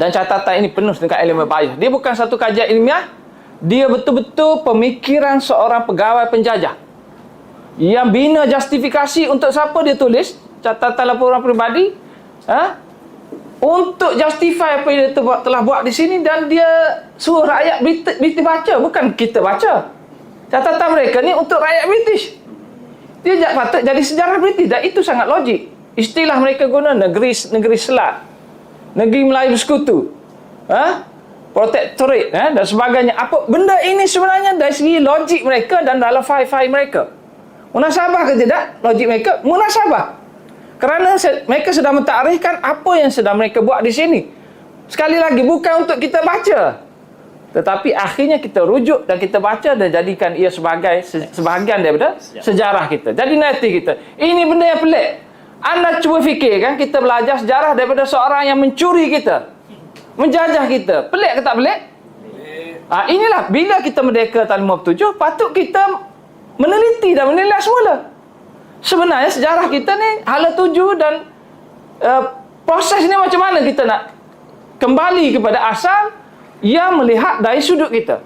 Dan catatan ini penuh dengan elemen bias. Dia bukan satu kajian ilmiah. Dia betul-betul pemikiran seorang pegawai penjajah yang bina justifikasi untuk siapa dia tulis catatan laporan peribadi, untuk justify apa yang dia telah buat di sini, dan dia suruh rakyat British baca, bukan kita baca. Catatan mereka ni untuk rakyat British. Dia patut jadi sejarah British, dan itu sangat logik. Istilah mereka guna negeri selat, negeri Melayu Bersekutu, protectorate, dan sebagainya. Apa benda ini sebenarnya dari segi logik mereka dan dalam file-file mereka. Munasabah ke tidak? Logik mereka munasabah. Kerana mereka sedang mentakrifkan apa yang sedang mereka buat di sini. Sekali lagi, bukan untuk kita baca, tetapi akhirnya kita rujuk dan kita baca dan jadikan ia sebagai sebahagian daripada sejarah kita. Jadi nanti kita, ini benda yang pelik. Anda cuba fikirkan, kita belajar sejarah daripada seorang yang mencuri kita, menjajah kita. Pelik ke tak pelik? Inilah bila kita merdeka tahun 57, patut kita meneliti dan menilai semula. Sebenarnya sejarah kita ni hala tuju, dan proses ni macam mana kita nak kembali kepada asal yang melihat dari sudut kita.